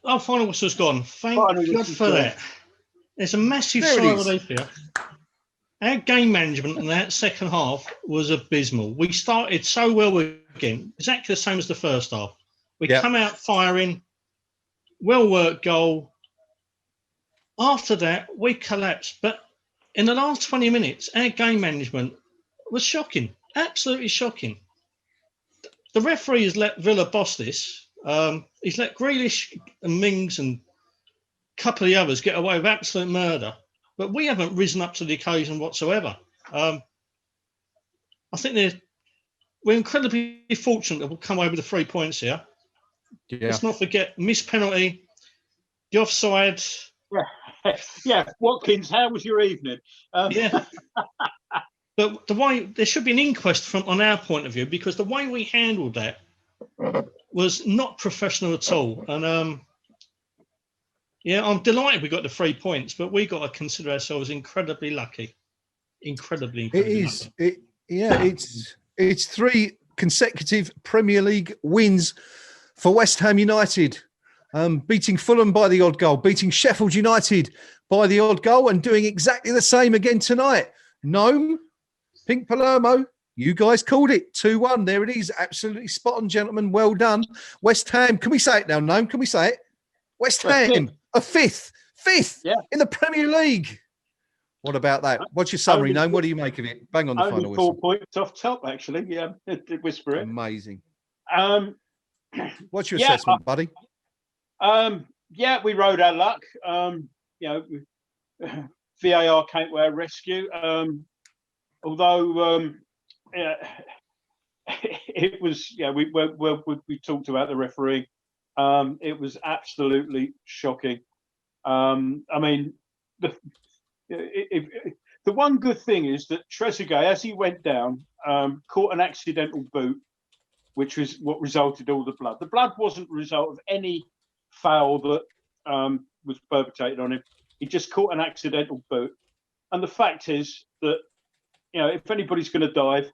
Our final whistle's gone. Thank Final God whistle's for gone. that. There's a massive There it sigh of is. relief here. Our game management in that second half was abysmal. We started so well again, exactly the same as the first half. We come out firing, well-worked goal. After that, we collapsed. But in the last 20 minutes, our game management was shocking, absolutely shocking. The referee has let Villa boss this. He's let Grealish and Mings and a couple of the others get away with absolute murder. But we haven't risen up to the occasion whatsoever. I think we're incredibly fortunate that we'll come away with the 3 points here. Yeah. Let's not forget missed penalty, the offside. Yeah, Watkins, how was your evening? Yeah. But there should be an inquest on our point of view, because the way we handled that was not professional at all. And I'm delighted we got the 3 points, but we got to consider ourselves incredibly lucky. Incredibly lucky. It's 3 consecutive Premier League wins for West Ham United, beating Fulham by the odd goal, beating Sheffield United by the odd goal, and doing exactly the same again tonight. Gnome, Pink Palermo, you guys called it 2-1. There it is. Absolutely spot on, gentlemen. Well done. West Ham, can we say it now, Gnome? Can we say it? West Ham, a fifth in the Premier League. What about that? What's your summary, Gnome? What do you make of it? Bang on the final whistle. 4 points off top, actually. Yeah, whisper it. Amazing. What's your assessment, buddy? We rode our luck. VAR came to our rescue. Although it was, we talked about the referee. It was absolutely shocking. I mean, the one good thing is that Trezeguet, as he went down, caught an accidental boot, which was what resulted in all the blood. The blood wasn't a result of any foul that was perpetrated on him. He just caught an accidental boot. And the fact is that, if anybody's going to dive,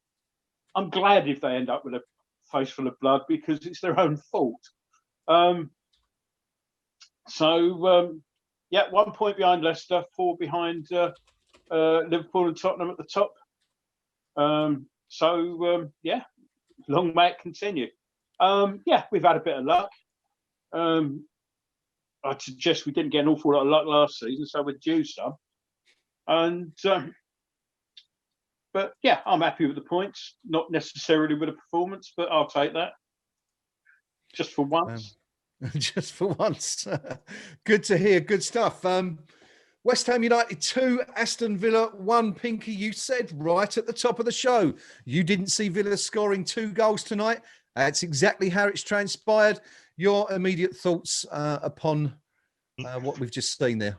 I'm glad if they end up with a face full of blood, because it's their own fault. 1 point behind Leicester, 4 behind Liverpool and Tottenham at the top. Long may it continue. We've had a bit of luck. I'd suggest we didn't get an awful lot of luck last season, so we're due some. And I'm happy with the points, not necessarily with the performance, but I'll take that just for once. Just for once. Good to hear. Good stuff. West Ham United 2, Aston Villa 1. Pinky, you said right at the top of the show, you didn't see Villa scoring 2 goals tonight. That's exactly how it's transpired. Your immediate thoughts upon what we've just seen there?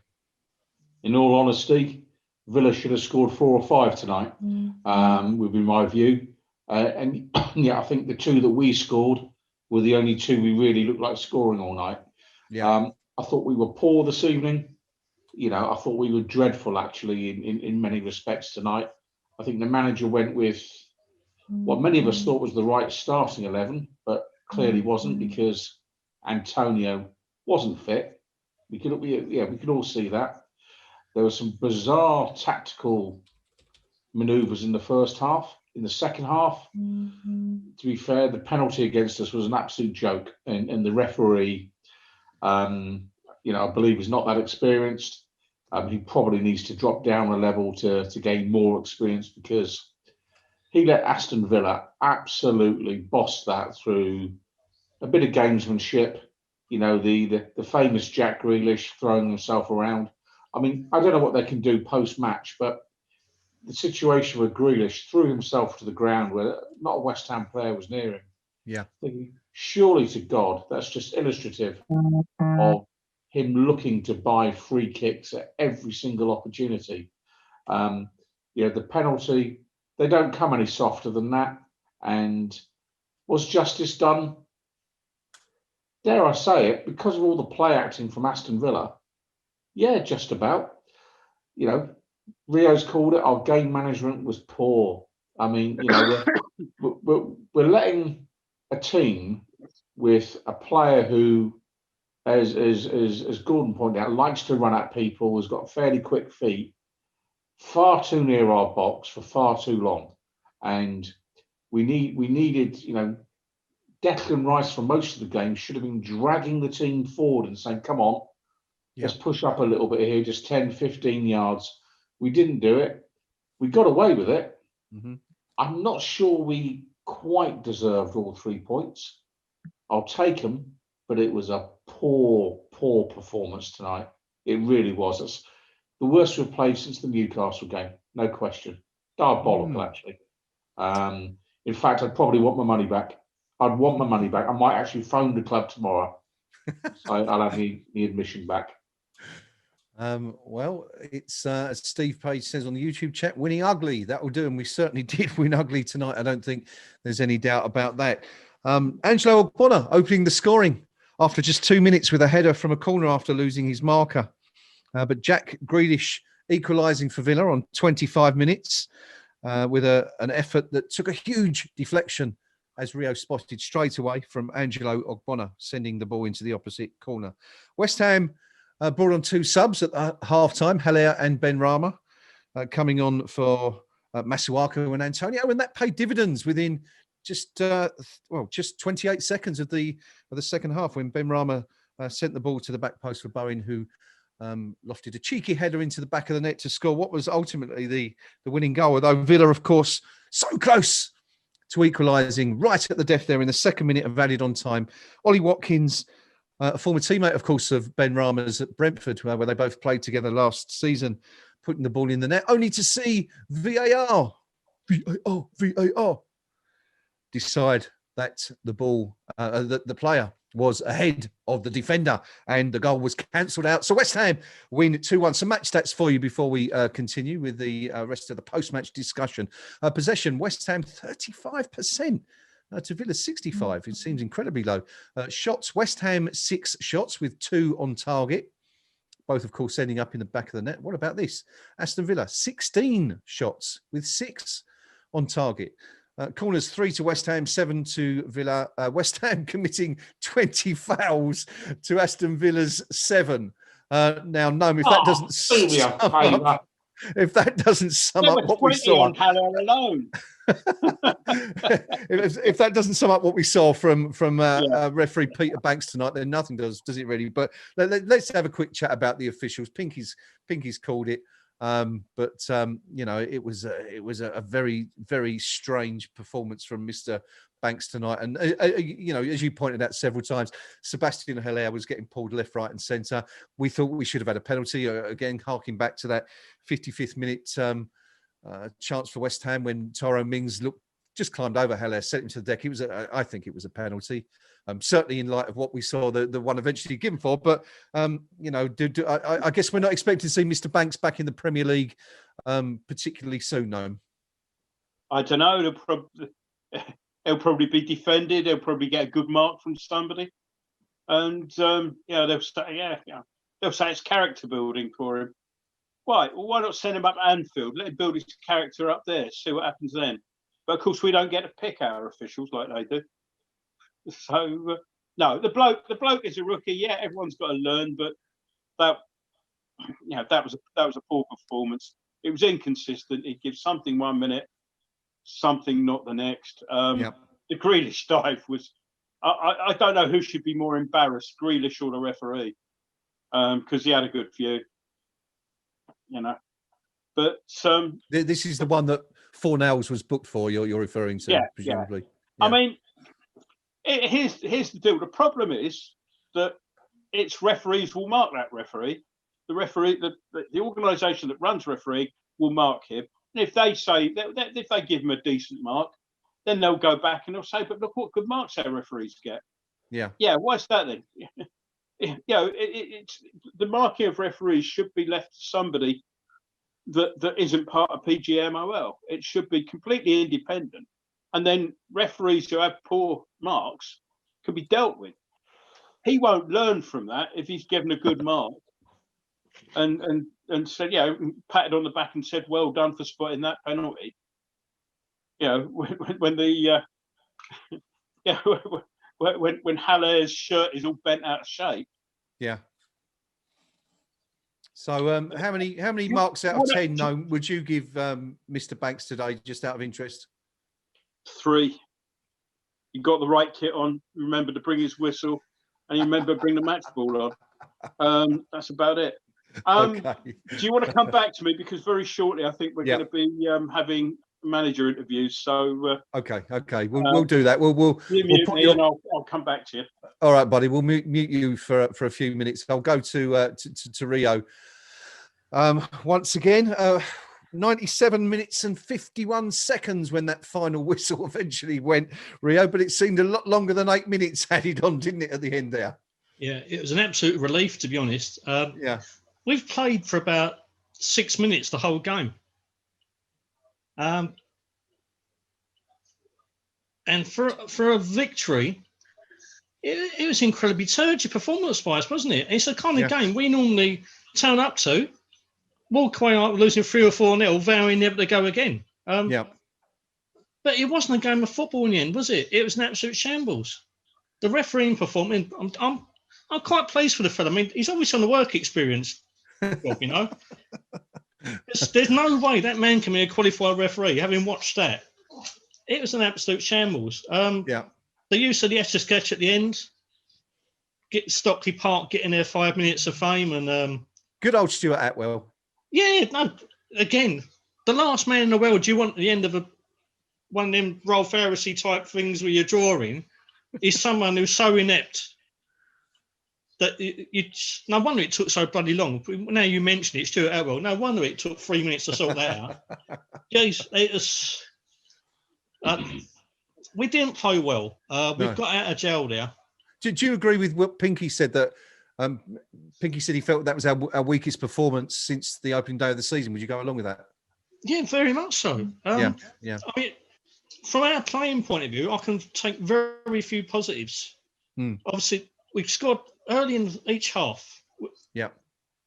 In all honesty, Villa should have scored 4 or 5 tonight, would be my view. I think the 2 that we scored were the only 2 we really looked like scoring all night. I thought we were poor this evening. I thought we were dreadful, actually, in many respects tonight. I think the manager went with what many of us thought was the right starting 11, but clearly wasn't, because Antonio wasn't fit. We could all see that. There were some bizarre tactical manoeuvres in the first half. In the second half, to be fair, the penalty against us was an absolute joke, and the referee, I believe, is not that experienced. He probably needs to drop down a level to gain more experience, because he let Aston Villa absolutely boss that through a bit of gamesmanship. The famous Jack Grealish throwing himself around. I mean, I don't know what they can do post-match, but the situation where Grealish threw himself to the ground where not a West Ham player was near him. Yeah. Thinking, surely to God, that's just illustrative of him looking to buy free kicks at every single opportunity. The penalty, they don't come any softer than that. And was justice done? Dare I say it, because of all the play acting from Aston Villa? Yeah, just about. Rio's called it, our game management was poor. I mean, we're letting a team with a player who as Gordon pointed out, likes to run at people, has got fairly quick feet, far too near our box for far too long. And we needed, you know, Declan Rice for most of the game should have been dragging the team forward and saying, come on, let's push up a little bit here, just 10, 15 yards. We didn't do it. We got away with it. Mm-hmm. I'm not sure we quite deserved all 3 points. I'll take them, but it was a poor performance tonight. It really was. It's the worst we've played since the Newcastle game, no question. Diabolical, actually. In fact, I'd probably want my money back. I'd want my money back. I might actually phone the club tomorrow. So I'll have the admission back. Well, it's as Steve Page says on the YouTube chat, winning ugly. That will do, and we certainly did win ugly tonight. I don't think there's any doubt about that. Angelo Ogbonna opening the scoring after just 2 minutes with a header from a corner after losing his marker. But Jack Grealish equalising for Villa on 25 minutes with an effort that took a huge deflection, as Rio spotted straight away from Angelo Ogbonna, sending the ball into the opposite corner. West Ham brought on 2 subs at half-time, Haller and Ben Rama, coming on for Masuaku and Antonio, and that paid dividends within just 28 seconds of the second half, when Ben Rama sent the ball to the back post for Bowen, who lofted a cheeky header into the back of the net to score what was ultimately the winning goal, although Villa, of course, so close to equalising right at the death there in the second minute of added on time. Ollie Watkins, a former teammate, of course, of Ben Rama's at Brentford, where they both played together last season, putting the ball in the net, only to see VAR decide that the ball, that the player was ahead of the defender, and the goal was cancelled out. So West Ham win 2-1. Some match stats for you before we continue with the rest of the post-match discussion. Possession, West Ham 35%. To Villa 65, it seems incredibly low. Shots, West Ham 6 shots with 2 on target, both of course ending up in the back of the net. What about this? Aston Villa 16 shots with 6 on target. Corners 3 to West Ham, 7 to Villa. West Ham committing 20 fouls to Aston Villa's 7. Now, Gnome, if that doesn't sum up what we saw on Haller alone. if that doesn't sum up what we saw from referee Peter Banks tonight, then nothing does it really? But let's have a quick chat about the officials. Pinky's called it, but you know, it was a very, very strange performance from Mr. Banks tonight, and you know, as you pointed out several times, Sebastian Haller was getting pulled left, right, and centre. We thought we should have had a penalty. Again, harking back to that 55th minute chance for West Ham when Tyrone Mings just climbed over Haller, set him to the deck. I think it was a penalty. Certainly in light of what we saw the one eventually given for. But you know, I guess we're not expecting to see Mr. Banks back in the Premier League particularly soon. No, I don't know. He'll probably be defended. He'll probably get a good mark from somebody, and they'll say it's character building for him. Why? Well, why not send him up to Anfield? Let him build his character up there. See what happens then. But of course, we don't get to pick our officials like they do. So no, the bloke is a rookie. Yeah, everyone's got to learn, but that was a poor performance. It was inconsistent. He gives something 1 minute, something not the next. The Grealish dive was. I don't know who should be more embarrassed, Grealish or the referee, because he had a good view. You know, but this is the one that Fornells was booked for. You're referring to, presumably. Yeah. I mean, here's the deal. The problem is that its referees will mark that referee. The referee, the organisation that runs referee, will mark him. And if they say if they give him a decent mark, then they'll go back and they'll say, "But look what good marks our referees get." Yeah. What's that then? It's the marking of referees should be left to somebody that isn't part of PGMOL. It should be completely independent, and then referees who have poor marks can be dealt with. He won't learn from that if he's given a good mark and said, patted on the back and said, "Well done for spotting that penalty." When Haller's shirt is all bent out of shape, Yeah. So, how many marks out of 10 would you give Mr. Banks today, just out of interest? 3. He got the right kit on. Remember to bring his whistle, and you remember to bring the match ball on. That's about it. Okay. Do you want to come back to me, because very shortly I think we're going to be having manager interviews. So okay, we'll do that. We'll mute put me, and I'll come back to you. All right, buddy. We'll mute you for a few minutes. I'll go to Rio. Once again, 97 minutes and 51 seconds when that final whistle eventually went, Rio, but it seemed a lot longer than 8 minutes added on, didn't it, at the end there? Yeah, it was an absolute relief, to be honest. Yeah. We've played for about 6 minutes the whole game. And for a victory, it was incredibly turgid performance-wise, wasn't it? It's the kind of game we normally turn up to, walk away after losing 3 or 4-0, vowing never to go again. But it wasn't a game of football in the end, was it? It was an absolute shambles. The refereeing performance, I'm quite pleased for the fella. I mean, he's obviously on the work experience job, you know. There's no way that man can be a qualified referee. Having watched that, it was an absolute shambles. The use of the Etch-a-Sketch at the end, get Stockley Park getting their 5 minutes of fame, and good old Stuart Atwell. Yeah, no. Again, the last man in the world you want at the end of one of them Rolf Heresy type things where you're drawing is someone who's so inept that no wonder it took so bloody long. Now you mention it, Stuart Atwell. No wonder it took 3 minutes to sort that out. Jeez, it was. We didn't play well. We've got out of jail there. Do you agree with what Pinky said, that Pinky said he felt that was our weakest performance since the opening day of the season? Would you go along with that? Yeah, very much so. Yeah. I mean, from our playing point of view, I can take very few positives. Obviously, we scored early in each half. Yeah.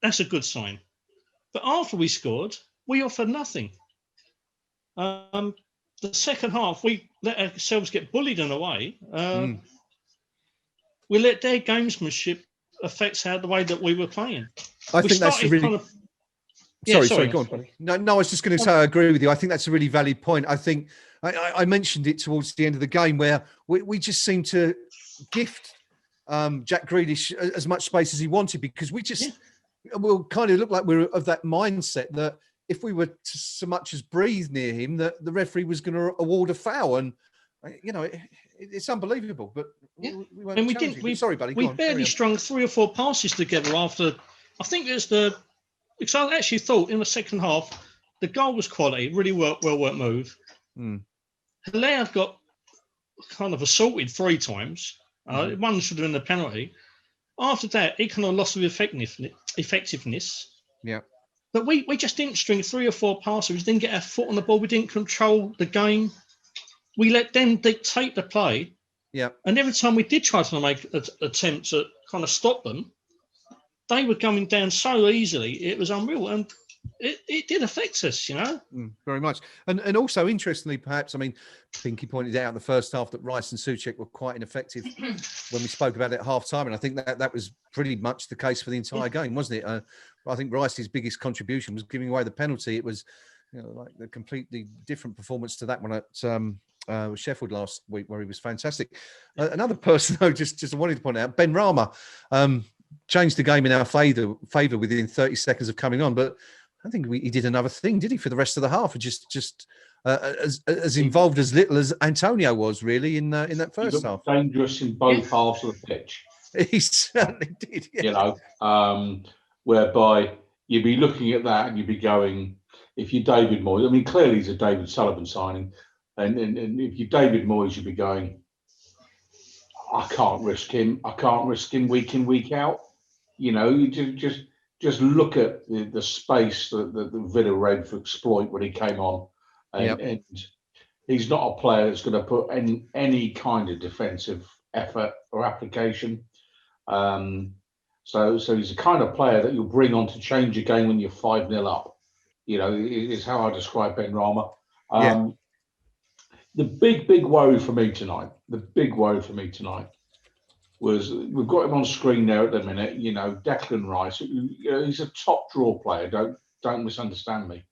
That's a good sign. But after we scored, we offered nothing. The second half, we let ourselves get bullied in a way. We let their gamesmanship affect the way that we were playing. I think that's a really... Sorry, go on, buddy. No, I was just going to say I agree with you. I think that's a really valid point. I think I mentioned it towards the end of the game where we just seemed to gift Jack Grealish as much space as he wanted, because we just will kind of look like we're of that mindset that if we were to so much as breathe near him, that the referee was going to award a foul. And, you know, it's unbelievable. But we weren't challenging. Sorry, buddy. We barely strung 3 or 4 passes together after, I think it was because I actually thought in the second half, the goal was quality, really well worked move. Hilaire got kind of assaulted 3 times. One should have been a penalty. After that, he kind of lost the effectiveness. Yeah. But we just didn't string 3 or 4 passes. We didn't get our foot on the ball. We didn't control the game. We let them dictate the play. Yeah. And every time we did try to make attempts to kind of stop them, they were going down so easily. It was unreal. And it did affect us, you know. Very much. And also, interestingly, perhaps, I mean, Pinky pointed out in the first half that Rice and Souček were quite ineffective when we spoke about it at half-time. And I think that was pretty much the case for the entire game, wasn't it? I think Rice's biggest contribution was giving away the penalty. It was, you know, like a completely different performance to that one at Sheffield last week, where he was fantastic. Another person, though, just wanted to point out, Ben Rama changed the game in our favour within 30 seconds of coming on, but I think he did another thing, did he, for the rest of the half? Just as involved as little as Antonio was really in that first half. Dangerous in both halves of the pitch. He certainly did. Yeah. You know, whereby you'd be looking at that and you'd be going, if you're David Moyes, I mean, clearly he's a David Sullivan signing, and if you're David Moyes, you'd be going, I can't risk him. I can't risk him week in, week out. You know, you just look at the space that the Villa were able to exploit when he came on, and he's not a player that's going to put any kind of defensive effort or application. So he's the kind of player that you'll bring on to change a game when you're 5-0 up. You know, is how I describe Ben Rama. The big worry for me tonight. was, we've got him on screen there at the minute, you know, Declan Rice. He's a top draw player, don't misunderstand me.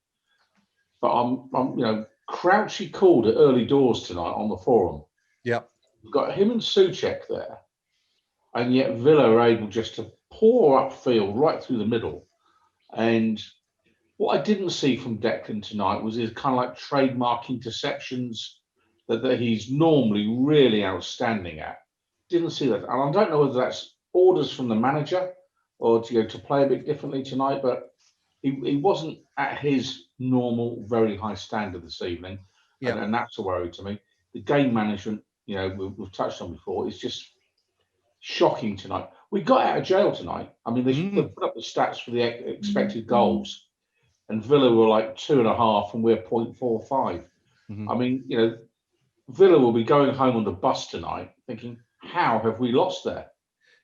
But I'm you know, Crouchy called it early doors tonight on the forum. Yeah. We've got him and Souček there, and yet Villa are able just to pour upfield right through the middle. And what I didn't see from Declan tonight was his kind of like trademark interceptions that he's normally really outstanding at. Didn't see that. And I don't know whether that's orders from the manager or to play a bit differently tonight, but he wasn't at his normal, very high standard this evening. Yeah. And that's a worry to me. The game management, you know, we've touched on before, is just shocking tonight. We got out of jail tonight. I mean, they put up the stats for the expected goals, and Villa were like 2.5 and we're 0.45. I mean, you know, Villa will be going home on the bus tonight thinking, how have we lost there?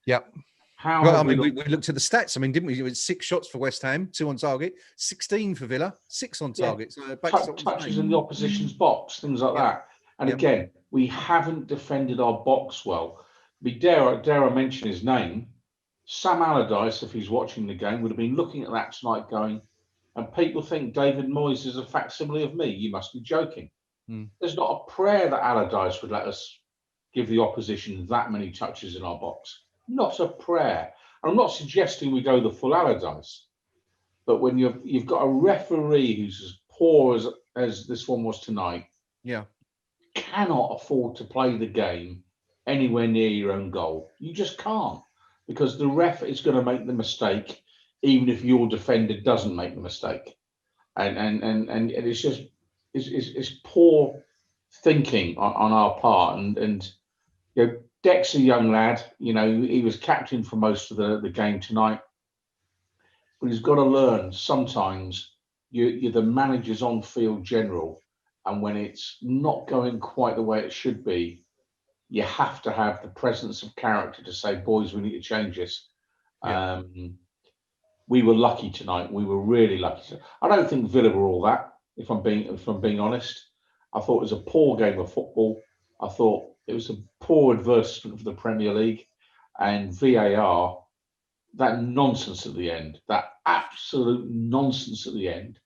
Yep. How? Well, I mean, we looked at the stats. I mean, didn't we? It was 6 shots for West Ham, 2 on target, 16 for Villa, 6 on target. So touches in the opposition's box, things like that. And again, we haven't defended our box well. Dare I mention his name? Sam Allardyce, if he's watching the game, would have been looking at that tonight going, and people think David Moyes is a facsimile of me. You must be joking. There's not a prayer that Allardyce would let us give the opposition that many touches in our box. Not a prayer. And I'm not suggesting we go the full Allardyce, but when you've got a referee who's as poor as this one was tonight, cannot afford to play the game anywhere near your own goal. You just can't, because the ref is going to make the mistake, even if your defender doesn't make the mistake. And it's just it's poor thinking on our part. And you know, Deck's a young lad. You know, he was captain for most of the game tonight, but he's got to learn sometimes you're the manager's on-field general, and when it's not going quite the way it should be, you have to have the presence of character to say, boys, we need to change this. We were lucky tonight. We were really lucky. I don't think Villa were all that, if I'm being honest. I thought it was a poor game of football. I thought it was a poor advertisement for the Premier League, and VAR, that nonsense at the end, that absolute nonsense at the end.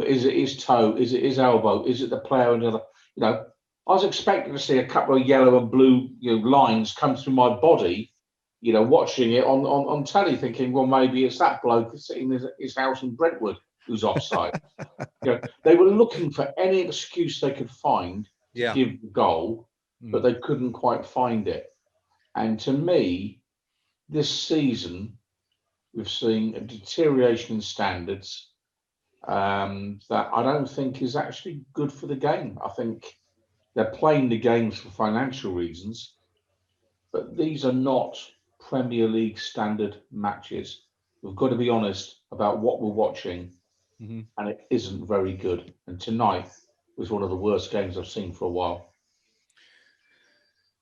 Is it his toe? Is it his elbow? Is it the player and the other? You know, I was expecting to see a couple of yellow and blue, you know, lines come through my body, you know, watching it on telly, thinking, well, maybe it's that bloke sitting in his house in Brentwood who's offside. You know, they were looking for any excuse they could find to give the goal, but they couldn't quite find it. And to me, this season, we've seen a deterioration in standards that I don't think is actually good for the game. I think they're playing the games for financial reasons, but these are not Premier League standard matches. We've got to be honest about what we're watching, and it isn't very good. And tonight was one of the worst games I've seen for a while.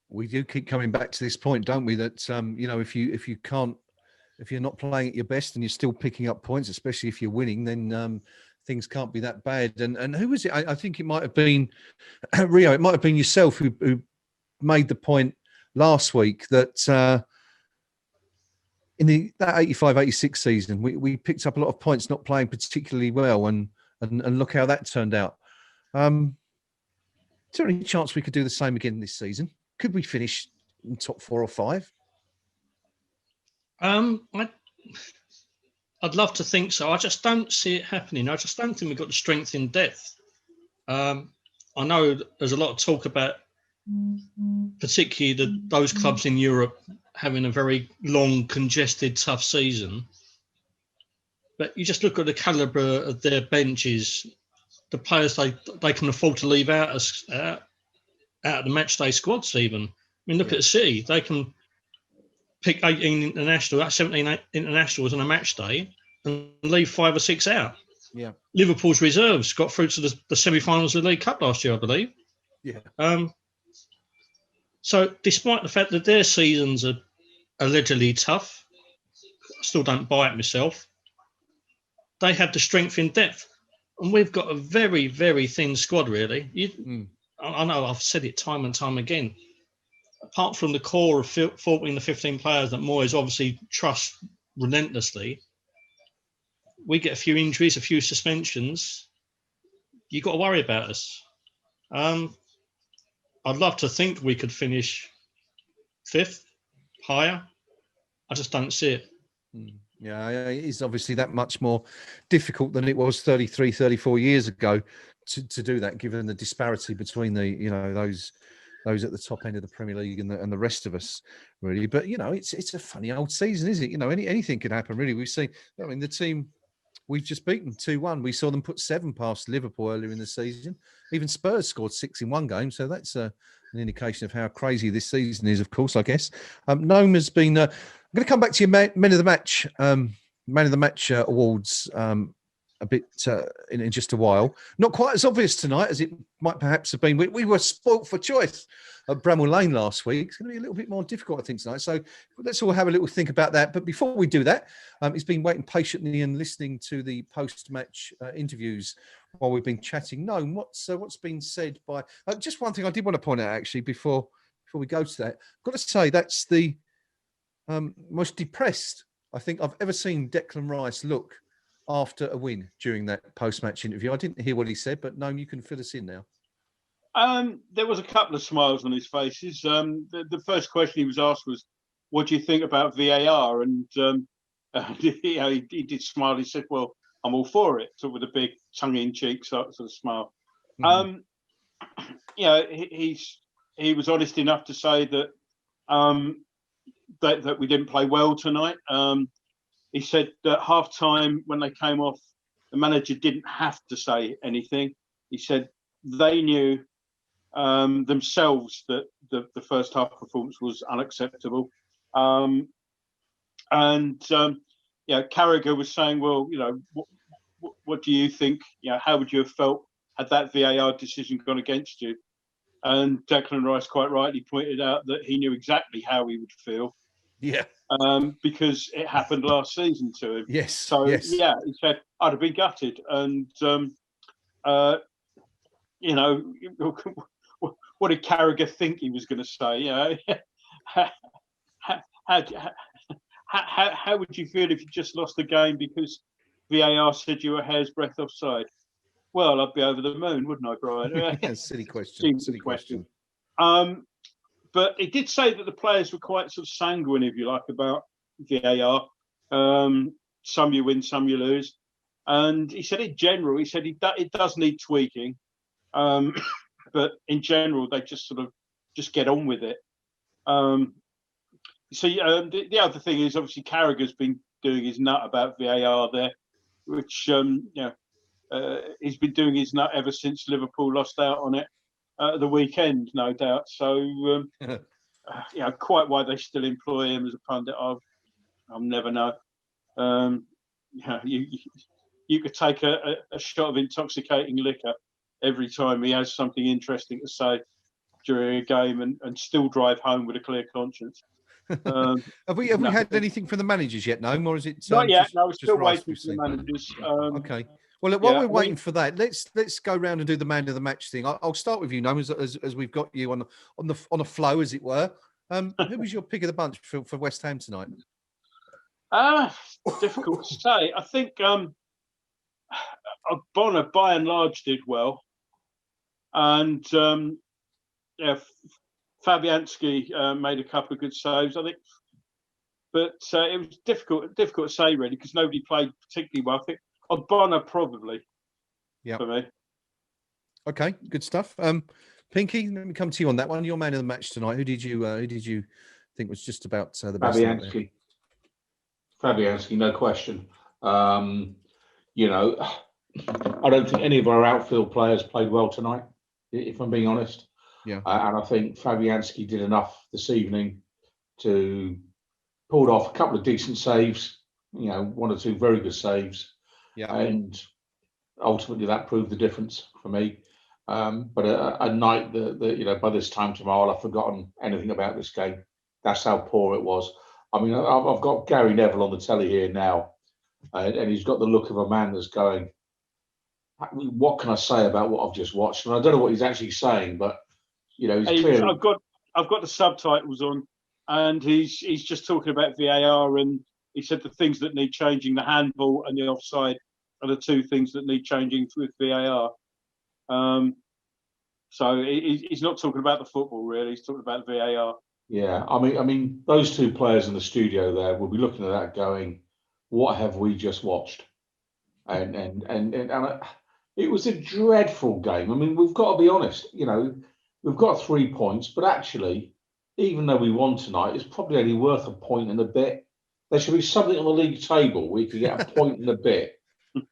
We do keep coming back to this point, don't we? That you know, if you're not playing at your best and you're still picking up points, especially if you're winning, then things can't be that bad. And who was it? I think it might have been Rio. It might have been yourself who made the point last week that in that 85-86 season, we picked up a lot of points not playing particularly well, and look how that turned out. Is there any chance we could do the same again this season? Could we finish in top 4 or 5? I'd love to think so. I just don't see it happening. I just don't think we've got the strength in depth. I know there's a lot of talk about particularly those clubs in Europe having a very long, congested, tough season. But you just look at the calibre of their benches, the players they can afford to leave out of the match day squads even. I mean, look at City. They can pick 17 internationals on a match day and leave 5 or 6 out. Yeah. Liverpool's reserves got through to the semi-finals of the League Cup last year, I believe. Yeah. So despite the fact that their seasons are allegedly tough, I still don't buy it myself. They have the strength in depth. And we've got a very, very thin squad, really. I know I've said it time and time again. apart from the core of 14 to 15 players that Moyes obviously trusts relentlessly, we get a few injuries, a few suspensions. You've got to worry about us. I'd love to think we could finish 5th, higher. I just don't see it. Yeah, it is obviously that much more difficult than it was 33, 34 years ago to do that, given the disparity between those at the top end of the Premier League and the rest of us, really. But it's a funny old season, is it? Anything can happen, really. We've seen. I mean, the team we've just beaten 2-1. We saw them put 7 past Liverpool earlier in the season. Even Spurs scored 6 in one game, so that's an indication of how crazy this season is. Of course, I guess. Gnome has been. I'm going to come back to your man of the match, awards. A bit in just a while. Not quite as obvious tonight as it might perhaps have been. We were spoilt for choice at Bramall Lane last week. It's going to be a little bit more difficult, I think, tonight. So let's all have a little think about that. But before we do that, he's been waiting patiently and listening to the post-match interviews while we've been chatting. No, what's been said by... just one thing I did want to point out, actually, before we go to that. I've got to say, that's the most depressed I think I've ever seen Declan Rice look after a win during that post-match interview. I didn't hear what he said, but no, you can fill us in now. There was a couple of smiles on his faces. The first question he was asked was, "What do you think about VAR?" And he did smile. He said, "Well, I'm all for it," so with a big tongue-in-cheek sort of smile. Mm-hmm. He was honest enough to say that that we didn't play well tonight. He said that half-time, when they came off, the manager didn't have to say anything. He said they knew themselves that the first half performance was unacceptable. Carragher was saying, well, what do you think? How would you have felt had that VAR decision gone against you? And Declan Rice quite rightly pointed out that he knew exactly how he would feel. Yeah. Because it happened last season to him. Yes. So yes. Yeah, he said I'd have been gutted, and what did Carragher think he was going to say? How would you feel if you just lost the game because VAR said you were a hair's breadth offside? Well, I'd be over the moon, wouldn't I, Brian? Yeah, silly question. Silly question. But he did say that the players were quite sort of sanguine, if you like, about VAR. Some you win, some you lose. And he said in general, it does need tweaking. But in general, they just get on with it. The other thing is, obviously, Carragher's been doing his nut about VAR there, which, he's been doing his nut ever since Liverpool lost out on it. The weekend, no doubt. So, quite why they still employ him as a pundit, I'll never know. You could take a shot of intoxicating liquor every time he has something interesting to say during a game and still drive home with a clear conscience. Have we had anything from the managers yet, No, or is it? Not yet. No, we're still waiting for the managers. Okay. Well, look, while we're waiting for that, let's go round and do the man of the match thing. I'll start with you, Gnome, as we've got you on a flow, as it were. Who was your pick of the bunch for West Ham tonight? Difficult to say. I think Bonner, by and large, did well, and Fabianski made a couple of good saves, I think. But it was difficult to say, really, because nobody played particularly well. I think Bonner probably. Yeah. For me. Okay, good stuff. Pinky, let me come to you on that one. Your man of the match tonight. Who did you think was just about the best? Fabianski, no question. I don't think any of our outfield players played well tonight, if I'm being honest. Yeah. And I think Fabianski did enough this evening to pull off a couple of decent saves, one or two very good saves. Yeah. And ultimately that proved the difference for me. But a night that by this time tomorrow, I've forgotten anything about this game. That's how poor it was. I mean, I've got Gary Neville on the telly here now, and he's got the look of a man that's going, what can I say about what I've just watched? And I don't know what he's actually saying, but he's clearly... I've got the subtitles on, and he's just talking about VAR, and he said the things that need changing, the handball and the offside, are the two things that need changing with VAR. So he's not talking about the football really. He's talking about VAR. Yeah, I mean, those two players in the studio there will be looking at that, going, "What have we just watched?" And it was a dreadful game. I mean, we've got to be honest. You know, we've got 3 points, but actually, even though we won tonight, it's probably only worth a point and a bit. There should be something on the league table where you can get a point and a bit,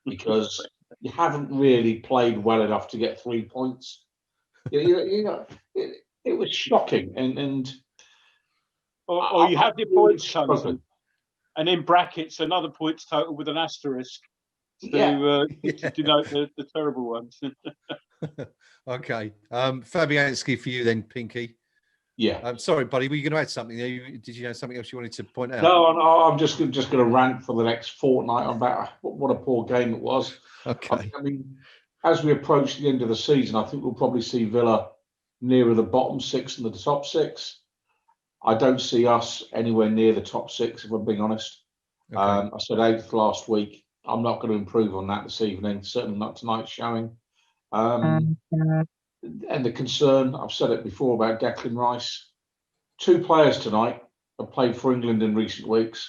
because you haven't really played well enough to get 3 points. You know, it was shocking, and or you have your points chosen, and in brackets another points total with an asterisk to denote the terrible ones. Okay, Fabianski for you then, Pinky. Yeah. Sorry, buddy, were you going to add something? Did you have something else you wanted to point out? No, I'm just going to rant for the next fortnight about what a poor game it was. Okay. I mean, as we approach the end of the season, I think we'll probably see Villa nearer the bottom 6 than the top 6. I don't see us anywhere near the top 6, if I'm being honest. Okay. I said 8th last week. I'm not going to improve on that this evening, certainly not tonight's showing. And the concern, I've said it before about Declan Rice. 2 players tonight have played for England in recent weeks,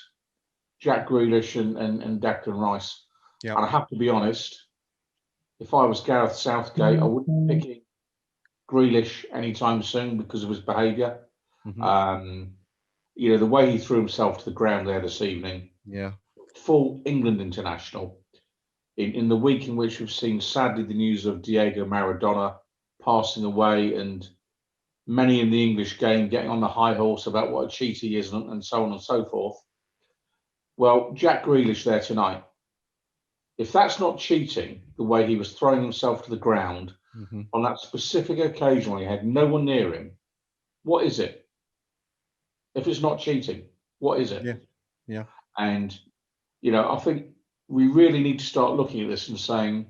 Jack Grealish and Declan Rice. Yeah. And I have to be honest, if I was Gareth Southgate, I wouldn't be picking Grealish anytime soon because of his behaviour. Mm-hmm. You know, the way he threw himself to the ground there this evening. Yeah. Full England international. In the week in which we've seen, sadly, the news of Diego Maradona passing away, and many in the English game getting on the high horse about what a cheat he is, and so on and so forth. Well, Jack Grealish there tonight, if that's not cheating, the way he was throwing himself to the ground on that specific occasion when he had no one near him, what is it? If it's not cheating, what is it? Yeah. And, you know, I think we really need to start looking at this and saying,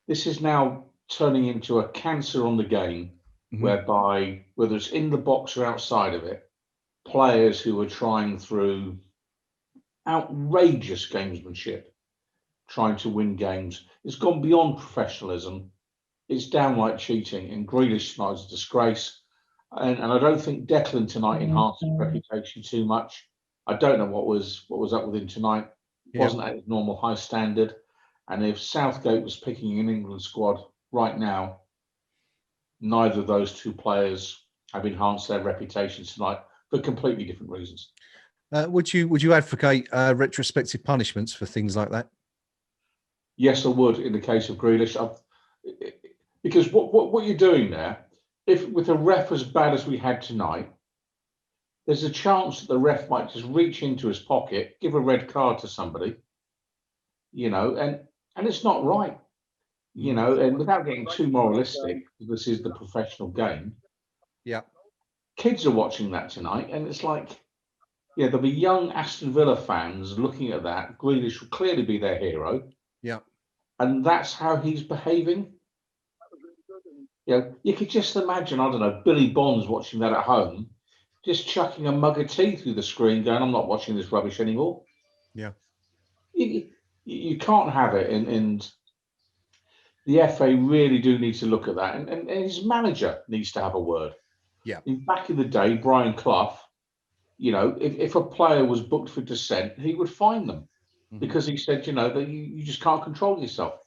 this is now turning into a cancer on the game, whereby, whether it's in the box or outside of it, players who are trying through outrageous gamesmanship, trying to win games, it's gone beyond professionalism. It's downright cheating, and Grealish tonight is a disgrace. And I don't think Declan tonight enhanced his reputation too much. I don't know what was up with him tonight. Wasn't at his normal high standard. And if Southgate was picking an England squad right now, neither of those 2 players have enhanced their reputations tonight for completely different reasons. Would you advocate retrospective punishments for things like that? Yes, I would in the case of Grealish, because what you're doing there, if with a ref as bad as we had tonight, there's a chance that the ref might just reach into his pocket, give a red card to somebody, you know, and it's not right, you know, and without getting too moralistic, this is the professional game. Yeah. Kids are watching that tonight, and it's like, yeah, there'll be young Aston Villa fans looking at that. Grealish will clearly be their hero. Yeah. And that's how he's behaving. You know, you could just imagine, I don't know, Billy Bonds watching that at home, just chucking a mug of tea through the screen, going, "I'm not watching this rubbish anymore." Yeah. You can't have it, and the FA really do need to look at that, and his manager needs to have a word. Yeah. Back in the day, Brian Clough, you know, if a player was booked for dissent, he would fine them because he said, you know, that you just can't control yourself.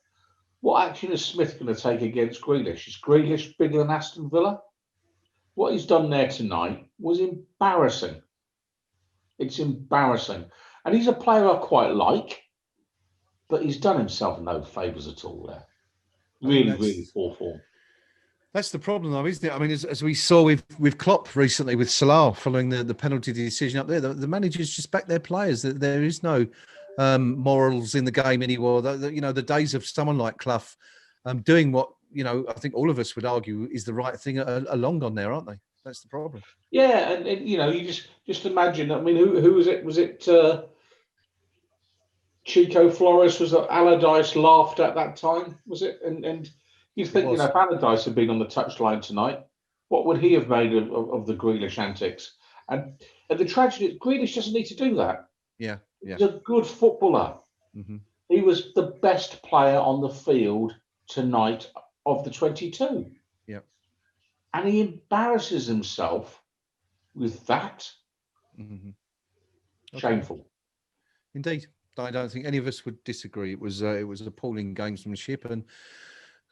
What action is Smith going to take against Grealish? Is Grealish bigger than Aston Villa? What he's done there tonight was embarrassing. It's embarrassing. And he's a player I quite like, but he's done himself no favours at all there. Really poor form. That's the problem, though, isn't it? I mean, as we saw with Klopp recently, with Salah following the penalty decision up there, the managers just back their players. There is no morals in the game anymore. You know, the days of someone like Clough doing what, you know, I think all of us would argue is the right thing are long gone there, aren't they? That's the problem. Yeah, and you know, you just imagine. I mean, who was it? Was it Chico Flores? Was that Allardyce laughed at that time? Was it? And you think, you know, if Allardyce had been on the touchline tonight, what would he have made of the Grealish antics? And the tragedy is Grealish doesn't need to do that. Yeah. He's a good footballer. Mm-hmm. He was the best player on the field tonight of the 22. Yeah. And he embarrasses himself with that. Mm-hmm. Okay. Shameful. Indeed. I don't think any of us would disagree. It was appalling gamesmanship, and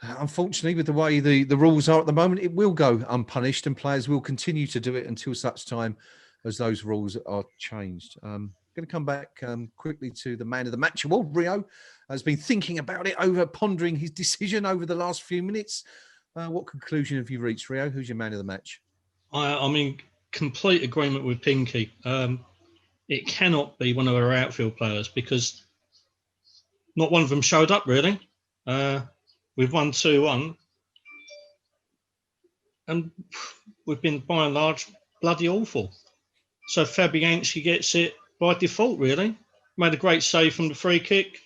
unfortunately, with the way the rules are at the moment, it will go unpunished, and players will continue to do it until such time as those rules are changed. I'm going to come back quickly to the man of the match award. Rio has been thinking about it, pondering his decision over the last few minutes. What conclusion have you reached, Rio? Who's your man of the match? I'm in complete agreement with Pinky. It cannot be one of our outfield players because not one of them showed up, really. We've won 2-1. And we've been, by and large, bloody awful. So Fabianski gets it by default, really. Made a great save from the free kick.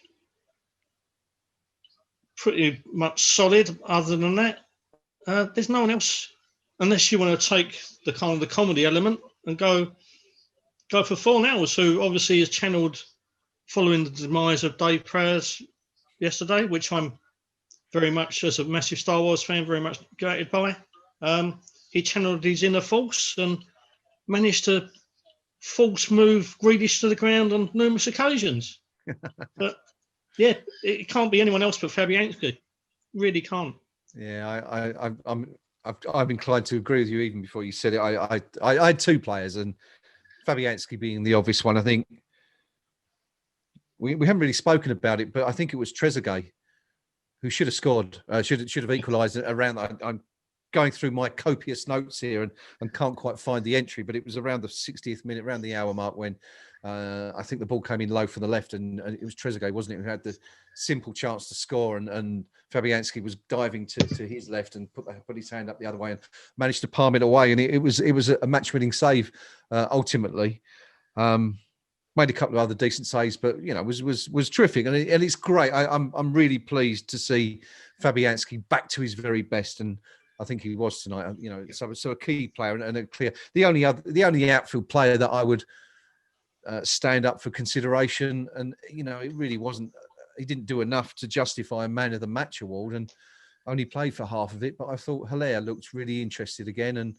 Pretty much solid. Other than that, there's no one else, unless you want to take the kind of the comedy element and go for Fornells, who obviously is channeled following the demise of Dave Prowse yesterday, which I'm very much, as a massive Star Wars fan, very much gutted by. He channeled his inner force and managed to force move Grealish to the ground on numerous occasions. But yeah, it can't be anyone else but Fabianski. Really can't. Yeah, I'm inclined to agree with you even before you said it. I had two players, and Fabianski being the obvious one. I think we haven't really spoken about it, but I think it was Trezeguet who should have scored, should have equalised around. I'm going through my copious notes here and can't quite find the entry, but it was around the 60th minute, around the hour mark, when I think the ball came in low from the left, and it was Trezeguet, wasn't it, who had the simple chance to score, and Fabianski was diving to his left and put his hand up the other way and managed to palm it away, and it was a match-winning save ultimately. Made a couple of other decent saves, but was terrific, and it's great. I'm really pleased to see Fabianski back to his very best, and I think he was tonight. So a key player and a clear. The only outfield player that I would stand up for consideration, and it really wasn't. He didn't do enough to justify a man of the match award, and only played for half of it. But I thought Hilaire looked really interested again, and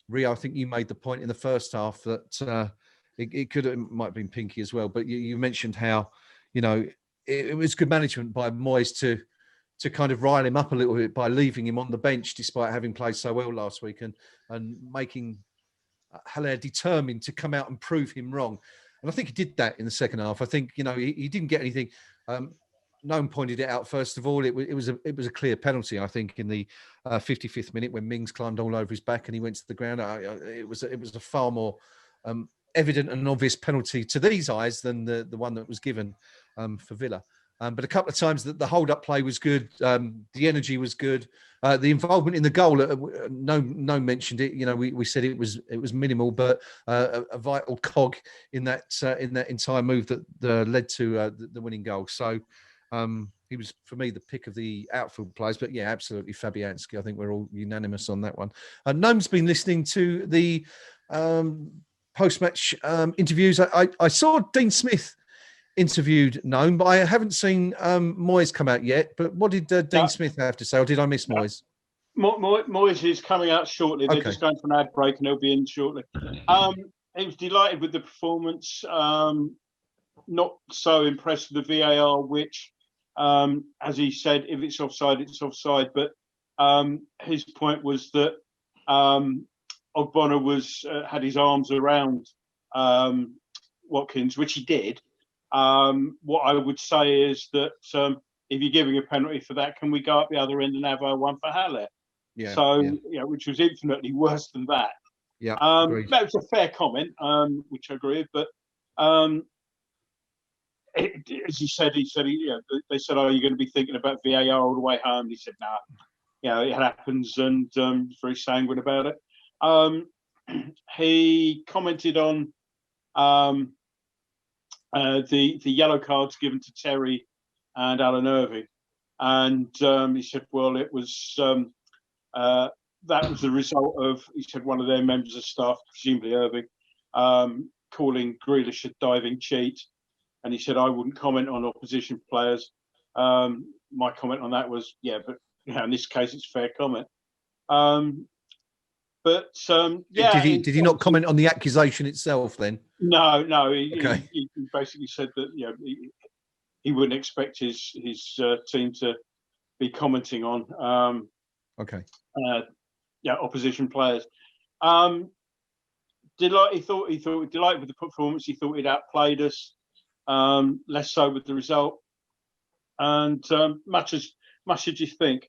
Rio, I think you made the point in the first half that. It might have been Pinky as well, but you mentioned how, it was good management by Moyes to kind of rile him up a little bit by leaving him on the bench despite having played so well last week, and making Hilaire determined to come out and prove him wrong. And I think he did that in the second half. I think he didn't get anything. No one pointed it out. First of all, it was a clear penalty. I think in the 55th minute when Mings climbed all over his back and he went to the ground. It was a far more evident and obvious penalty to these eyes than the one that was given for Villa. But a couple of times the hold-up play was good. The energy was good. The involvement in the goal, no mentioned it. We said it was minimal, but a vital cog in that entire move that led to the winning goal. So he was, for me, the pick of the outfield players. But yeah, absolutely Fabianski. I think we're all unanimous on that one. Gnome's been listening to the post-match interviews. I saw Dean Smith interviewed Gnome, but I haven't seen Moyes come out yet. But what did Dean Smith have to say, or did I miss Moyes? Moyes is coming out shortly. They're just going for an ad break, and he'll be in shortly. He was delighted with the performance. Not so impressed with the VAR, which, as he said, if it's offside, it's offside. But his point was that Ogbonna had his arms around Watkins, which he did. What I would say is that if you're giving a penalty for that, can we go up the other end and have one for Haller? Yeah. So, which was infinitely worse than that. Yeah. That was a fair comment, which I agree with. But as he said, they said, "Oh, you're going to be thinking about VAR all the way home." He said, "Nah, it happens," and very sanguine about it. He commented on the yellow cards given to Terry and Alan Irving, and he said, "Well, it was that was the result of, he said, one of their members of staff, presumably Irving, calling Grealish a diving cheat. And he said, I wouldn't comment on opposition players. My comment on that was, yeah, but in this case, it's fair comment. Did he not comment on the accusation itself then? No. Okay. He basically said that he wouldn't expect his team to be commenting on opposition players. He thought delighted with the performance. He thought he'd outplayed us. Less so with the result. And much as you think.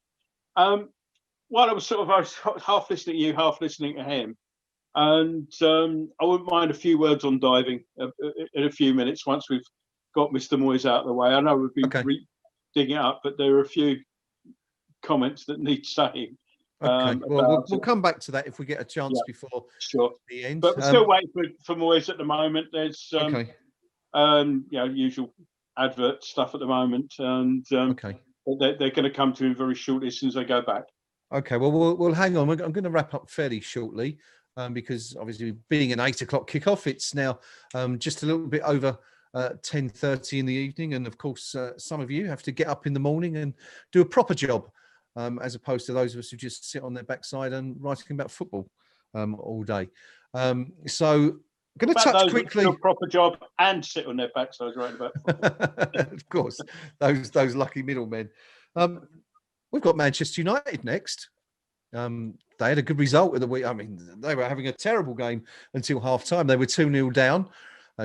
While I was half listening to you, half listening to him, and I wouldn't mind a few words on diving in a few minutes once we've got Mr. Moyes out of the way. I know we've been digging it up, but there are a few comments that need saying. Okay, we'll come back to that if we get a chance before the end. But we're still waiting for Moyes at the moment. There's usual advert stuff at the moment, and they're going to come to him very shortly as soon as they go back. Okay, well, we'll hang on. I'm going to wrap up fairly shortly because obviously being an 8 o'clock kickoff, it's now just a little bit over 10:30 in the evening. And of course, some of you have to get up in the morning and do a proper job as opposed to those of us who just sit on their backside and writing about football all day. So I'm going to touch quickly. Do a proper job and sit on their backsides right about football. Of course, those lucky middlemen. We've got Manchester United next. They had a good result of the week. I mean, they were having a terrible game until half-time. They were 2-0 down.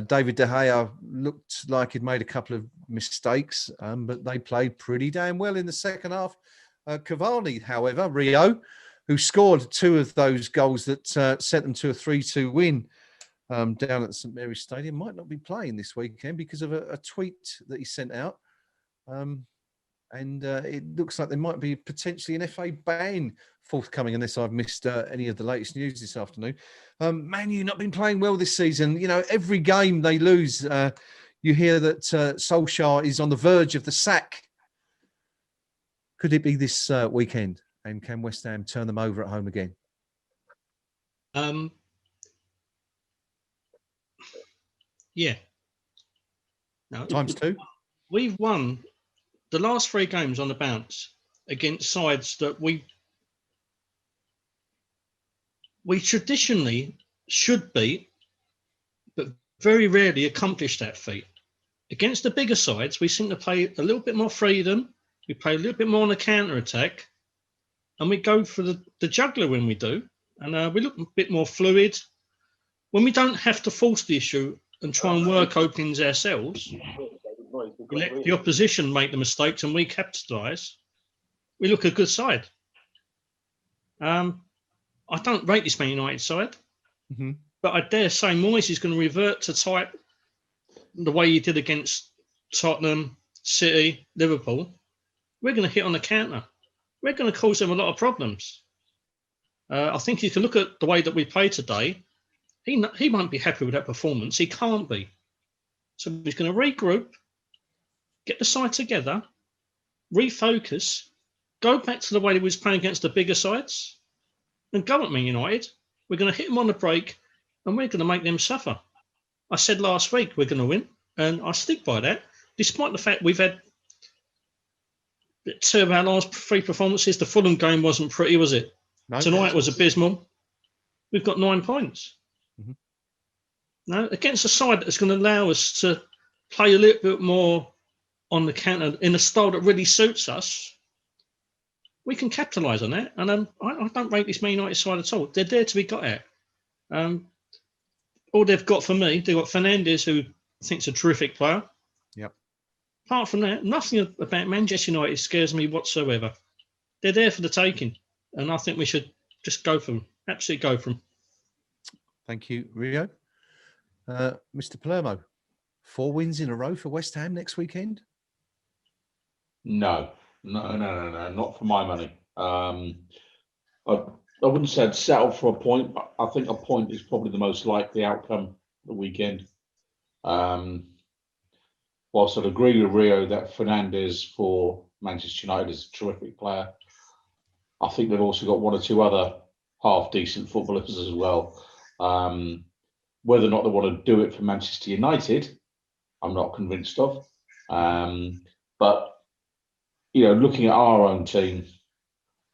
David De Gea looked like he'd made a couple of mistakes, but they played pretty damn well in the second half. Cavani, however, Rio, who scored 2 of those goals that sent them to a 3-2 win down at St Mary's Stadium, might not be playing this weekend because of a tweet that he sent out. And it looks like there might be potentially an FA ban forthcoming, unless I've missed any of the latest news this afternoon. Man U not been playing well this season. Every game they lose, you hear that Solskjaer is on the verge of the sack. Could it be this weekend? And can West Ham turn them over at home again? Yeah. No, times 2. We've won the last 3 games on the bounce against sides that we traditionally should beat, but very rarely accomplish that feat. Against the bigger sides, we seem to play a little bit more freedom. We play a little bit more on the counter-attack, and we go for the juggler when we do. And we look a bit more fluid. When we don't have to force the issue and try and work openings ourselves, we let the opposition make the mistakes and we capitalise. We look a good side. I don't rate this Man United side, but I dare say Moyes is going to revert to type the way he did against Tottenham, City, Liverpool. We're going to hit on the counter. We're going to cause them a lot of problems. I think you can look at the way that we play today. He won't be happy with that performance. He can't be. So he's going to regroup, get the side together, refocus, go back to the way he was playing against the bigger sides, and go at Man United. We're going to hit them on the break, and we're going to make them suffer. I said last week we're going to win, and I stick by that, despite the fact we've had 2 of our last 3 performances. The Fulham game wasn't pretty, was it? No, tonight was abysmal. We've got 9 points. Now, against a side that's going to allow us to play a little bit more on the counter in a style that really suits us, we can capitalise on that. And I don't rate this Man United side at all. They're there to be got at. All they've got for me, they've got Fernandes, who I think's a terrific player. Yep. Apart from that, nothing about Manchester United scares me whatsoever. They're there for the taking. And I think we should just go for them. Absolutely go for them. Thank you, Rio. Mr. Palermo, 4 wins in a row for West Ham next weekend? No, not for my money. I wouldn't say I'd settle for a point, but I think a point is probably the most likely outcome of the weekend. Whilst I'd agree with Rio that Fernandes for Manchester United is a terrific player, I think they've also got one or two other half decent footballers as well. Whether or not they want to do it for Manchester United, I'm not convinced of. But looking at our own team,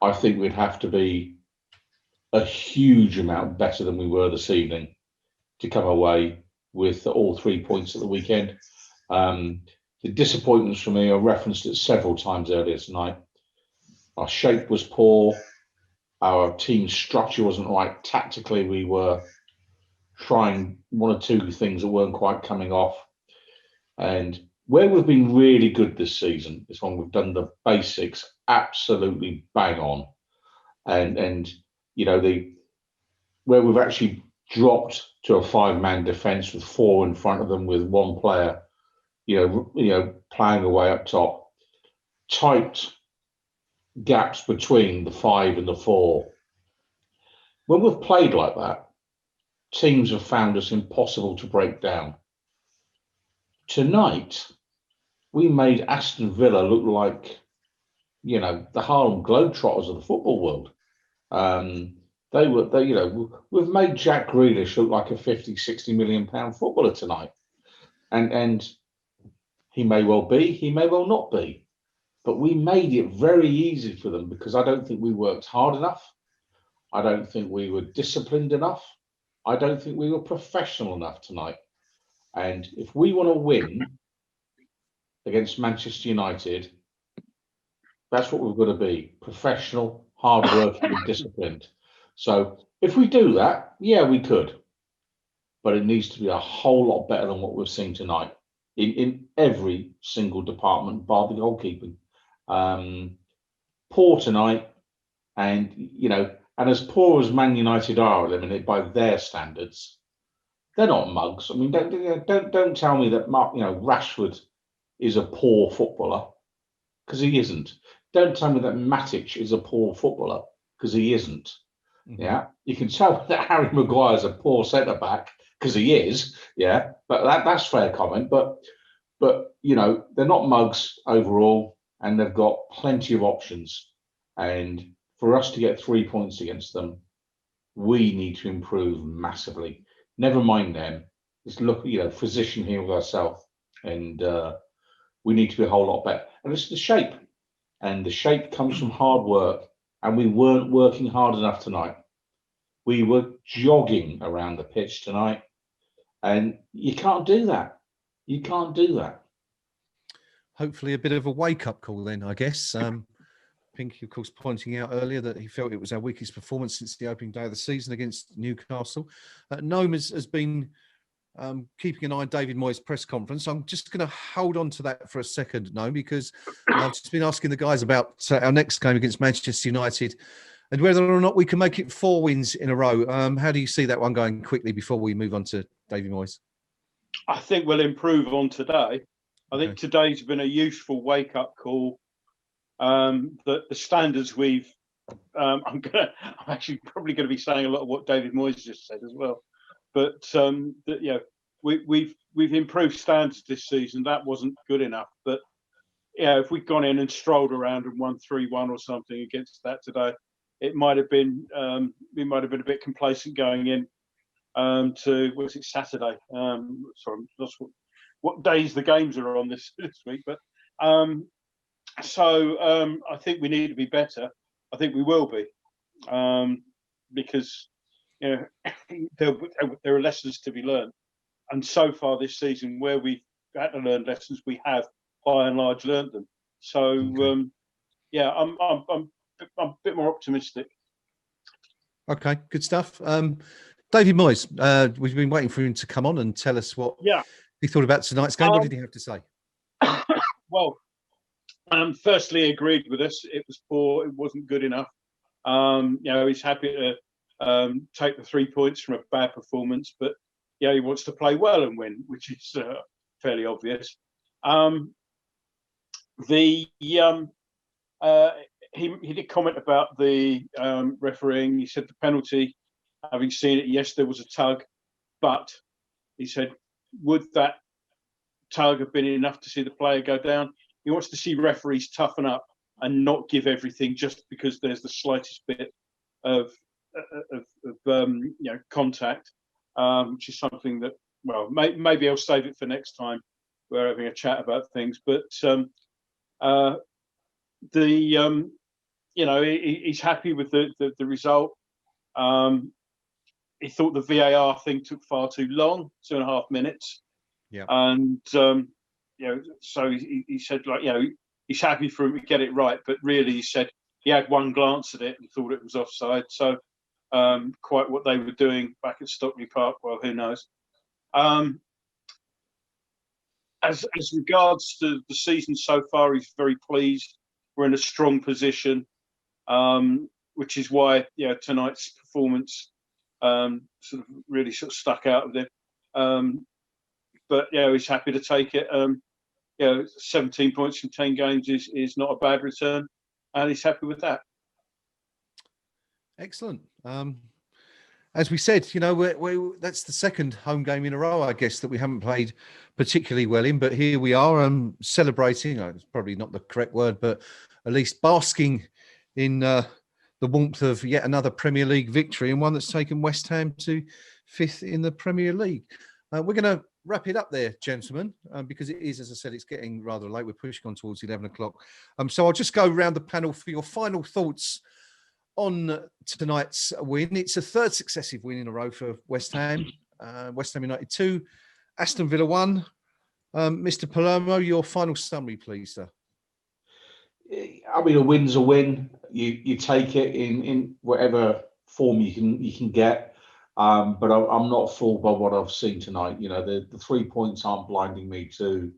I think we'd have to be a huge amount better than we were this evening to come away with all 3 points at the weekend. The disappointments for me, I referenced it several times earlier tonight. Our shape was poor. Our team structure wasn't right. Tactically, we were trying one or two things that weren't quite coming off. And where we've been really good this season is when we've done the basics absolutely bang on. And where we've actually dropped to a 5-man defence with 4 in front of them with one player, playing away up top, tight gaps between the 5 and the 4. When we've played like that, teams have found us impossible to break down. Tonight, we made Aston Villa look like, the Harlem Globetrotters of the football world. We've made Jack Grealish look like a 50, 60 million pound footballer tonight. And he may well be, he may well not be. But we made it very easy for them because I don't think we worked hard enough. I don't think we were disciplined enough. I don't think we were professional enough tonight. And if we want to win against Manchester United, that's what we've got to be: professional, hard-working, and disciplined. So if we do that, yeah, we could. But it needs to be a whole lot better than what we've seen tonight in every single department, bar the goalkeeping. Poor tonight, and and as poor as Man United are at the minute by their standards, they're not mugs. I mean, don't tell me that Rashford is a poor footballer, because he isn't. Don't tell me that Matic is a poor footballer, because he isn't. Mm-hmm. Yeah, you can tell that Harry Maguire's a poor centre back, because he is. Yeah, but that's fair comment. But they're not mugs overall, and they've got plenty of options. And for us to get 3 points against them, we need to improve massively. Never mind them. Just look, physician here with ourselves, and we need to be a whole lot better. And it's the shape, and the shape comes from hard work. And we weren't working hard enough tonight. We were jogging around the pitch tonight, and you can't do that. You can't do that. Hopefully, a bit of a wake-up call then, I guess. Pinky, of course, pointing out earlier that he felt it was our weakest performance since the opening day of the season against Newcastle. Gnome has been keeping an eye on David Moyes' press conference. I'm just going to hold on to that for a second, Gnome, because I've just been asking the guys about our next game against Manchester United and whether or not we can make it 4 wins in a row. How do you see that one going quickly before we move on to David Moyes? I think we'll improve on today. I think today's been a useful wake-up call. That the standards we've, I'm actually probably going to be saying a lot of what David Moyes just said as well. But we've improved standards this season. That wasn't good enough. But if we'd gone in and strolled around and won 3-1 or something against that today, it might have been we might have been a bit complacent going in to Saturday. Sorry, that's what days the games are on this week. But I think we need to be better. I think we will be, because there are lessons to be learned, and so far this season, where we've had to learn lessons, we have by and large learned them. So I'm a bit more optimistic. Okay, good stuff. David Moyes, we've been waiting for him to come on and tell us what he thought about tonight's game. What did he have to say? Well, firstly, agreed with us. It was poor. It wasn't good enough. He's happy to take the 3 points from a bad performance, but he wants to play well and win, which is fairly obvious. He did comment about the refereeing. He said the penalty, having seen it, yes, there was a tug, but he said, would that tug have been enough to see the player go down? He wants to see referees toughen up and not give everything just because there's the slightest bit of contact, which is something that, well, maybe I'll save it for next time. We're having a chat about things, but he's happy with the result. He thought the VAR thing took far too long, 2.5 minutes. Yeah. And so he said, he's happy for him to get it right, but really he said he had one glance at it and thought it was offside. So quite what they were doing back at Stockley Park, well, who knows? As regards to the season so far, he's very pleased. We're in a strong position, which is why tonight's performance sort of really stuck out of him. But he's happy to take it. 17 points in 10 games is not a bad return, and he's happy with that. Excellent. As we said, that's the second home game in a row, I guess, that we haven't played particularly well in. But here we are, celebrating. It's probably not the correct word, but at least basking in the warmth of yet another Premier League victory, and one that's taken West Ham to 5th in the Premier League. We're going to wrap it up there, gentlemen, because it is, as I said, it's getting rather late. We're pushing on towards 11 o'clock. So I'll just go around the panel for your final thoughts on tonight's win. It's a third successive win in a row for West Ham. West Ham United 2, Aston Villa 1. Mr. Palermo, your final summary, please, sir. I mean, a win's a win. You take it in whatever form you can get. But I'm not fooled by what I've seen tonight. The 3 points aren't blinding me to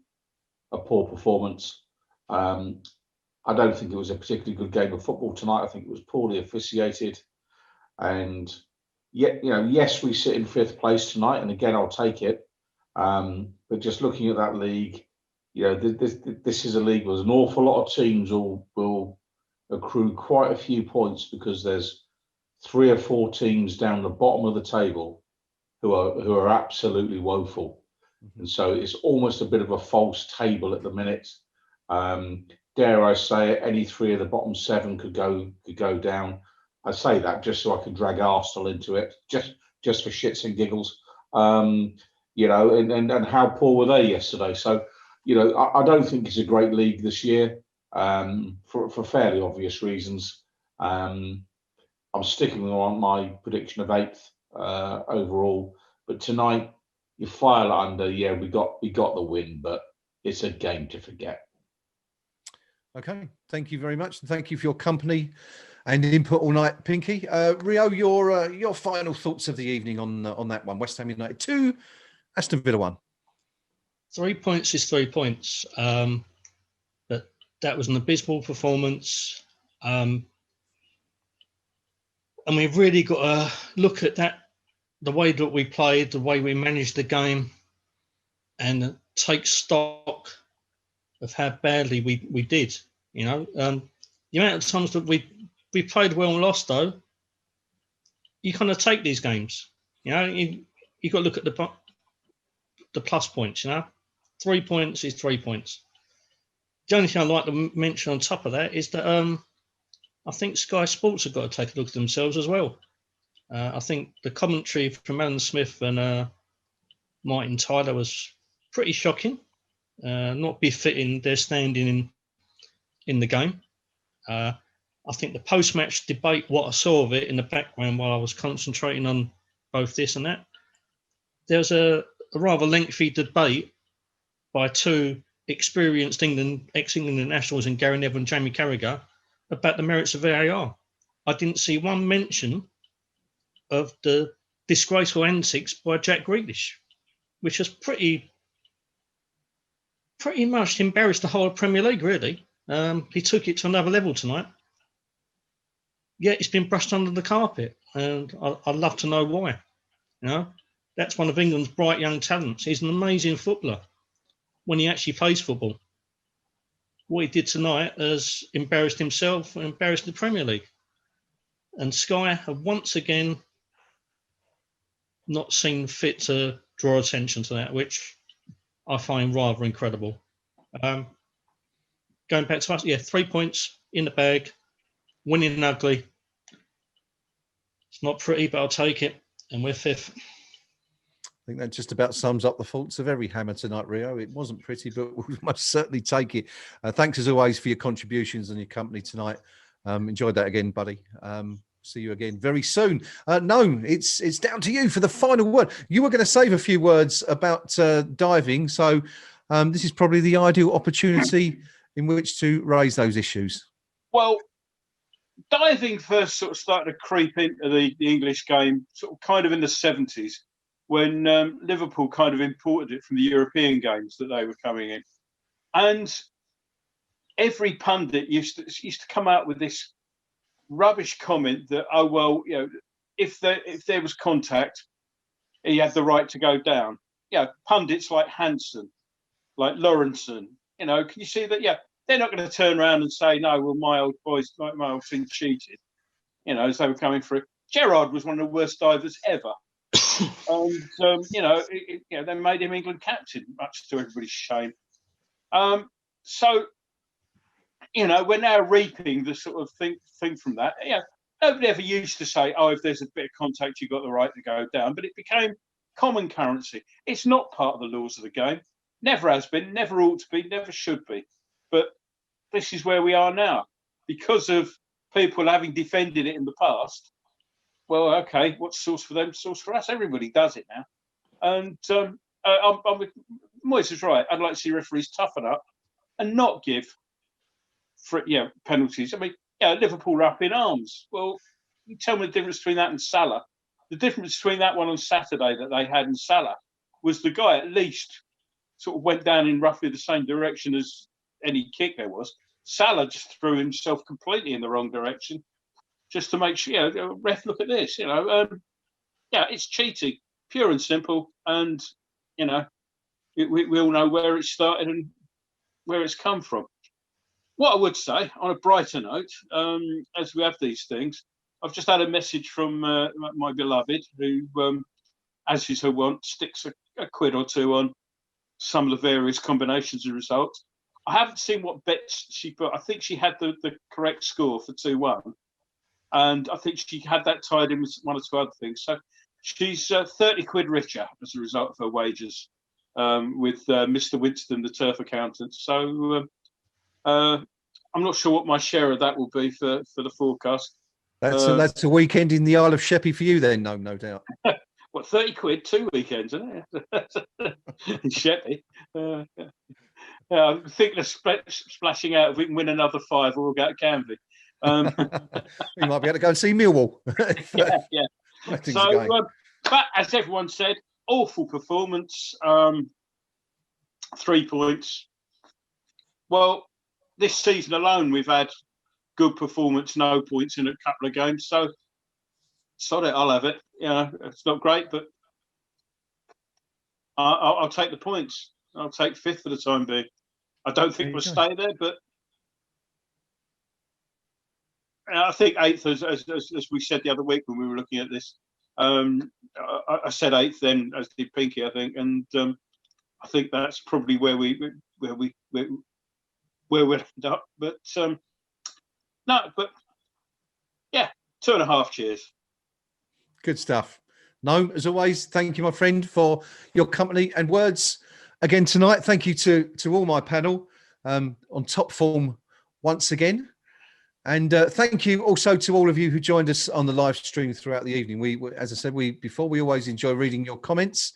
a poor performance. I don't think it was a particularly good game of football tonight. I think it was poorly officiated. And yet, yes, we sit in 5th place tonight, and again, I'll take it. But just looking at that league, this is a league where an awful lot of teams will accrue quite a few points, because there's 3 or 4 teams down the bottom of the table who are absolutely woeful. And so it's almost a bit of a false table at the minute. Dare I say it, any 3 of the bottom 7 could go down. I say that just so I can drag Arsenal into it, just for shits and giggles. And how poor were they yesterday? So, I don't think it's a great league this year, for fairly obvious reasons. I'm sticking on my prediction of 8th overall, but tonight you file it under. Yeah, we got the win, but it's a game to forget. Okay, thank you very much, and thank you for your company and input all night, Pinky. Rio, your final thoughts of the evening on that one. West Ham United 2, Aston Villa 1. 3 points is 3 points, but that was an abysmal performance. And we've really got to look at that, the way that we played, the way we managed the game, and take stock of how badly we did. The amount of times that we played well and lost, though, you kind of take these games. You got to look at the plus points. 3 points is 3 points. The only thing I'd like to mention on top of that is that I think Sky Sports have got to take a look at themselves as well. I think the commentary from Alan Smith and Martin Tyler was pretty shocking, not befitting their standing in the game. I think the post-match debate, what I saw of it in the background while I was concentrating on both this and that, there was a rather lengthy debate by 2 experienced ex-England internationals in Gary Neville and Jamie Carragher about the merits of VAR. I didn't see one mention of the disgraceful antics by Jack Grealish, which has pretty much embarrassed the whole Premier League, really. He took it to another level tonight. Yet it's been brushed under the carpet, and I'd love to know why. That's one of England's bright young talents. He's an amazing footballer when he actually plays football. What he did tonight has embarrassed himself and embarrassed the Premier League. And Sky have once again not seen fit to draw attention to that, which I find rather incredible. Going back to us, 3 points in the bag, winning ugly. It's not pretty, but I'll take it. And we're 5th. I think that just about sums up the faults of every Hammer tonight, Rio. It wasn't pretty, but we'll most certainly take it. Thanks as always for your contributions and your company tonight. Enjoyed that again, buddy. See you again very soon. No, it's down to you for the final word. You were going to save a few words about diving, so this is probably the ideal opportunity in which to raise those issues. Well, diving first sort of started to creep into the English game, sort of kind of in the 70s, when Liverpool kind of imported it from the European games that they were coming in. And every pundit used to come out with this rubbish comment that, oh, well, you know, if there was contact, he had the right to go down. Yeah, pundits like Hansen, like Lawrenson, you know, can you see that? Yeah, they're not going to turn around and say, no, well, my old boys, like my old team cheated, you know, as they were coming through. Gerrard was one of the worst divers ever. And, you know, they made him England captain, much to everybody's shame. So, you know, we're now reaping the sort of thing from that. Yeah, nobody ever used to say, oh, if there's a bit of contact, you've got the right to go down. But it became common currency. It's not part of the laws of the game. Never has been, never ought to be, never should be. But this is where we are now. Because of people having defended it in the past, well, okay, what's source for them, source for us? Everybody does it now. And I'm with Moyes is right. I'd like to see referees toughen up and not give penalties. I mean, Liverpool are up in arms. Well, you tell me the difference between that and Salah. The difference between that one on Saturday that they had and Salah was the guy at least sort of went down in roughly the same direction as any kick there was. Salah just threw himself completely in the wrong direction just to make sure, ref, look at this, it's cheating, pure and simple. And, we all know where it started and where it's come from. What I would say, on a brighter note, as we have these things, I've just had a message from my beloved who, as is her wont, sticks a quid or two on some of the various combinations of results. I haven't seen what bets she put. I think she had the correct score for 2-1. And I think she had that tied in with one or two other things. So she's 30 quid richer as a result of her wages with Mr. Winston, the turf accountant. So I'm not sure what my share of that will be for the forecast. That's a weekend in the Isle of Sheppey for you then, no doubt. What, 30 quid, 2 weekends, isn't it? In Sheppey. I'm thinking of splashing out if we can win another 5 or we'll go to Canvey. You might be able to go and see Millwall. yeah. So, but as everyone said, awful performance. 3 points. Well, this season alone, we've had good performance, no points in a couple of games. So, sod it, I'll have it. It's not great, but I'll take the points. I'll take 5th for the time being. I don't think we'll stay there, but I think 8th, as we said the other week when we were looking at this. I said 8th then, as did Pinky, I think, and I think that's probably where we'll end up. But no, but yeah, 2.5 cheers. Good stuff. No, as always, thank you, my friend, for your company and words again tonight. Thank you to all my panel on top form once again. And thank you also to all of you who joined us on the live stream throughout the evening. We as I said, we always enjoy reading your comments.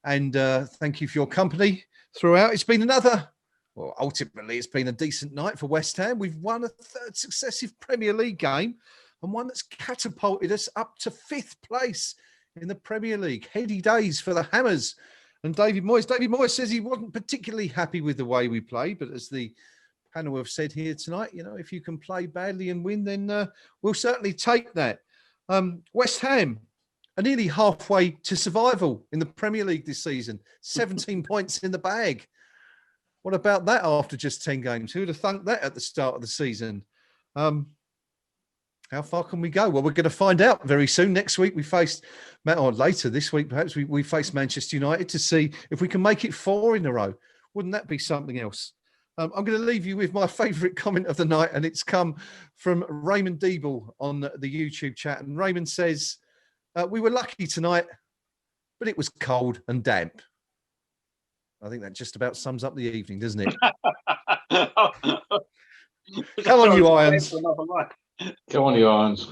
And thank you for your company throughout. It's been ultimately, it's been a decent night for West Ham. We've won a 3rd successive Premier League game and one that's catapulted us up to 5th place in the Premier League. Heady days for the Hammers. And David Moyes says he wasn't particularly happy with the way we played, but as the panel have said here tonight, if you can play badly and win, then we'll certainly take that. West Ham are nearly halfway to survival in the Premier League this season. 17 points in the bag. What about that after just 10 games? Who would have thunk that at the start of the season? How far can we go? Well, we're going to find out very soon. Next week we face, or later this week perhaps, we face Manchester United to see if we can make it 4 in a row. Wouldn't that be something else? I'm going to leave you with my favourite comment of the night, and it's come from Raymond Deeble on the YouTube chat. And Raymond says, we were lucky tonight, but it was cold and damp. I think that just about sums up the evening, doesn't it? Come on, you Irons. Come on, you Irons.